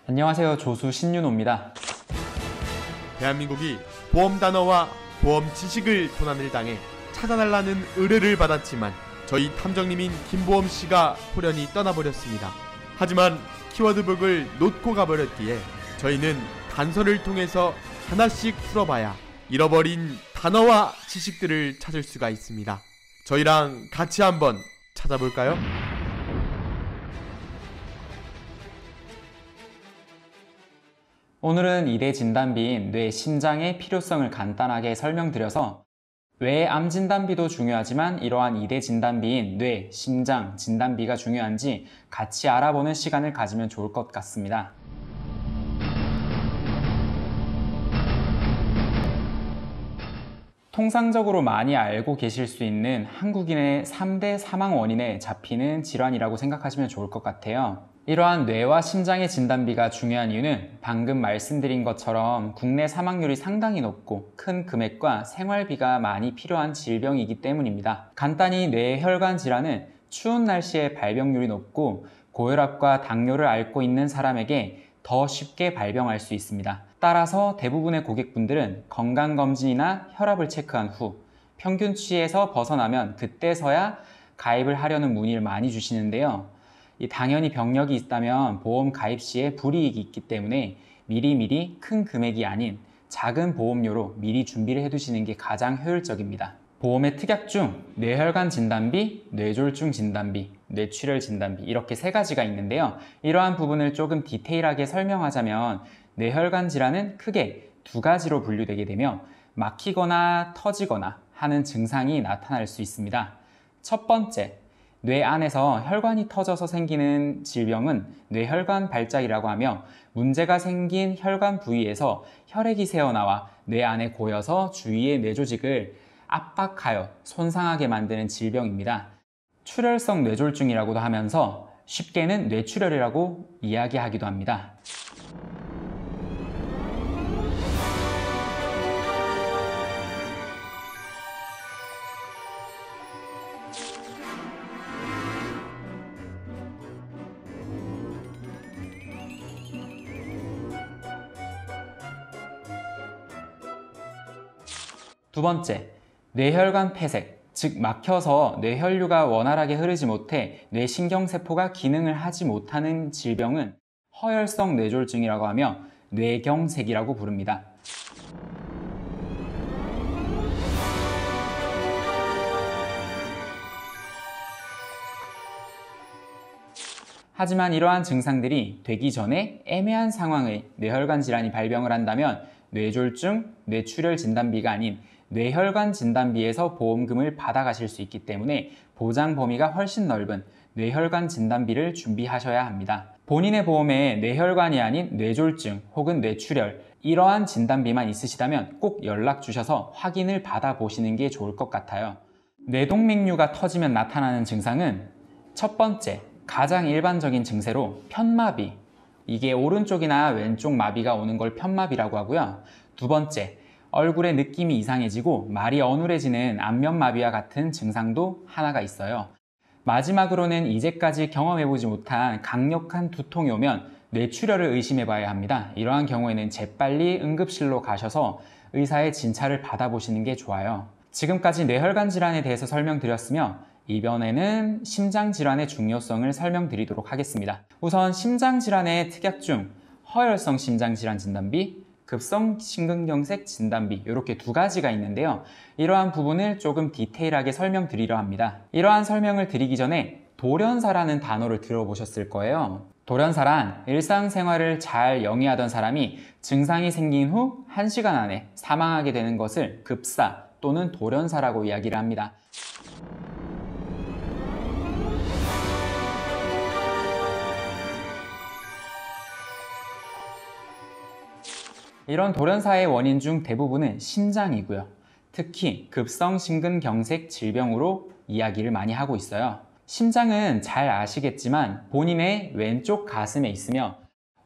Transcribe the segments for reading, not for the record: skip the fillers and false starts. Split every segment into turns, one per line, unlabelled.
안녕하세요. 조수 신윤호입니다.
대한민국이 보험 단어와 보험 지식을 도난을 당해 찾아달라는 의뢰를 받았지만 저희 탐정님인 김보험씨가 호련히 떠나버렸습니다. 하지만 키워드북을 놓고 가버렸기에 저희는 단서를 통해서 하나씩 풀어봐야 잃어버린 단어와 지식들을 찾을 수가 있습니다. 저희랑 같이 한번 찾아볼까요?
오늘은 2대 진단비인 뇌, 심장의 필요성을 간단하게 설명드려서 왜 암 진단비도 중요하지만 이러한 2대 진단비인 뇌, 심장 진단비가 중요한지 같이 알아보는 시간을 가지면 좋을 것 같습니다. 통상적으로 많이 알고 계실 수 있는 한국인의 3대 사망 원인에 잡히는 질환이라고 생각하시면 좋을 것 같아요. 이러한 뇌와 심장의 진단비가 중요한 이유는 방금 말씀드린 것처럼 국내 사망률이 상당히 높고 큰 금액과 생활비가 많이 필요한 질병이기 때문입니다. 간단히 뇌혈관 질환은 추운 날씨에 발병률이 높고 고혈압과 당뇨를 앓고 있는 사람에게 더 쉽게 발병할 수 있습니다. 따라서 대부분의 고객분들은 건강검진이나 혈압을 체크한 후 평균치에서 벗어나면 그때서야 가입을 하려는 문의를 많이 주시는데요. 당연히 병력이 있다면 보험 가입 시에 불이익이 있기 때문에 미리미리 큰 금액이 아닌 작은 보험료로 미리 준비를 해두시는 게 가장 효율적입니다. 보험의 특약 중 뇌혈관 진단비, 뇌졸중 진단비, 뇌출혈 진단비 이렇게 세 가지가 있는데요. 이러한 부분을 조금 디테일하게 설명하자면 뇌혈관 질환은 크게 두 가지로 분류되게 되며 막히거나 터지거나 하는 증상이 나타날 수 있습니다. 첫 번째, 뇌 안에서 혈관이 터져서 생기는 질병은 뇌혈관 발작이라고 하며 문제가 생긴 혈관 부위에서 혈액이 새어나와 뇌 안에 고여서 주위의 뇌조직을 압박하여 손상하게 만드는 질병입니다. 출혈성 뇌졸중이라고도 하면서 쉽게는 뇌출혈이라고 이야기하기도 합니다. 두 번째, 뇌혈관 폐색, 즉 막혀서 뇌혈류가 원활하게 흐르지 못해 뇌신경세포가 기능을 하지 못하는 질병은 허혈성 뇌졸중이라고 하며 뇌경색이라고 부릅니다. 하지만 이러한 증상들이 되기 전에 애매한 상황의 뇌혈관 질환이 발병을 한다면 뇌졸중, 뇌출혈 진단비가 아닌 뇌혈관 진단비에서 보험금을 받아가실 수 있기 때문에 보장 범위가 훨씬 넓은 뇌혈관 진단비를 준비하셔야 합니다. 본인의 보험에 뇌혈관이 아닌 뇌졸중 혹은 뇌출혈 이러한 진단비만 있으시다면 꼭 연락 주셔서 확인을 받아보시는 게 좋을 것 같아요. 뇌동맥류가 터지면 나타나는 증상은 첫 번째, 가장 일반적인 증세로 편마비, 이게 오른쪽이나 왼쪽 마비가 오는 걸 편마비라고 하고요. 두 번째, 얼굴의 느낌이 이상해지고 말이 어눌해지는 안면마비와 같은 증상도 하나가 있어요. 마지막으로는 이제까지 경험해보지 못한 강력한 두통이 오면 뇌출혈을 의심해봐야 합니다. 이러한 경우에는 재빨리 응급실로 가셔서 의사의 진찰을 받아보시는 게 좋아요. 지금까지 뇌혈관 질환에 대해서 설명드렸으며 이번에는 심장질환의 중요성을 설명드리도록 하겠습니다. 우선 심장질환의 특약 중 허혈성 심장질환 진단비, 급성심근경색 진단비 이렇게 두 가지가 있는데요. 이러한 부분을 조금 디테일하게 설명드리려 합니다. 이러한 설명을 드리기 전에 돌연사라는 단어를 들어보셨을 거예요. 돌연사란 일상생활을 잘 영위하던 사람이 증상이 생긴 후 1시간 안에 사망하게 되는 것을 급사 또는 돌연사라고 이야기를 합니다. 이런 돌연사의 원인 중 대부분은 심장이고요. 특히 급성심근경색 질병으로 이야기를 많이 하고 있어요. 심장은 잘 아시겠지만 본인의 왼쪽 가슴에 있으며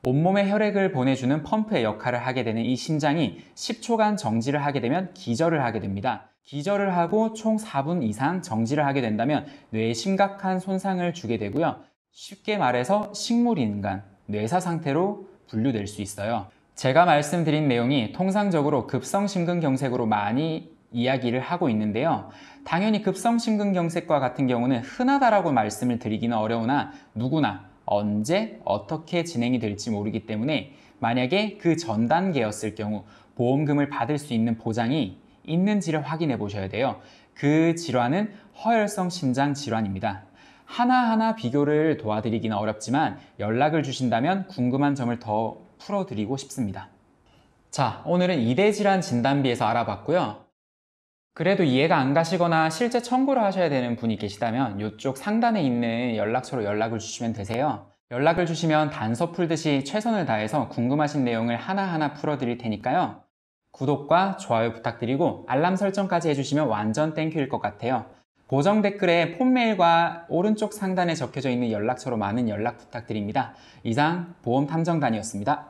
온몸에 혈액을 보내주는 펌프의 역할을 하게 되는 이 심장이 10초간 정지를 하게 되면 기절을 하게 됩니다. 기절을 하고 총 4분 이상 정지를 하게 된다면 뇌에 심각한 손상을 주게 되고요. 쉽게 말해서 식물인간, 뇌사 상태로 분류될 수 있어요. 제가 말씀드린 내용이 통상적으로 급성심근경색으로 많이 이야기를 하고 있는데요. 당연히 급성심근경색과 같은 경우는 흔하다라고 말씀을 드리기는 어려우나 누구나 언제 어떻게 진행이 될지 모르기 때문에 만약에 그 전 단계였을 경우 보험금을 받을 수 있는 보장이 있는지를 확인해 보셔야 돼요. 그 질환은 허혈성 심장 질환입니다. 하나하나 비교를 도와드리기는 어렵지만 연락을 주신다면 궁금한 점을 더 풀어드리고 싶습니다. 자, 오늘은 2대 질환 진단비에서 알아봤고요. 그래도 이해가 안 가시거나 실제 청구를 하셔야 되는 분이 계시다면 이쪽 상단에 있는 연락처로 연락을 주시면 되세요. 연락을 주시면 단서 풀듯이 최선을 다해서 궁금하신 내용을 하나하나 풀어드릴 테니까요. 구독과 좋아요 부탁드리고 알람 설정까지 해주시면 완전 땡큐일 것 같아요. 고정 댓글에 폰메일과 오른쪽 상단에 적혀져 있는 연락처로 많은 연락 부탁드립니다. 이상 보험탐정단이었습니다.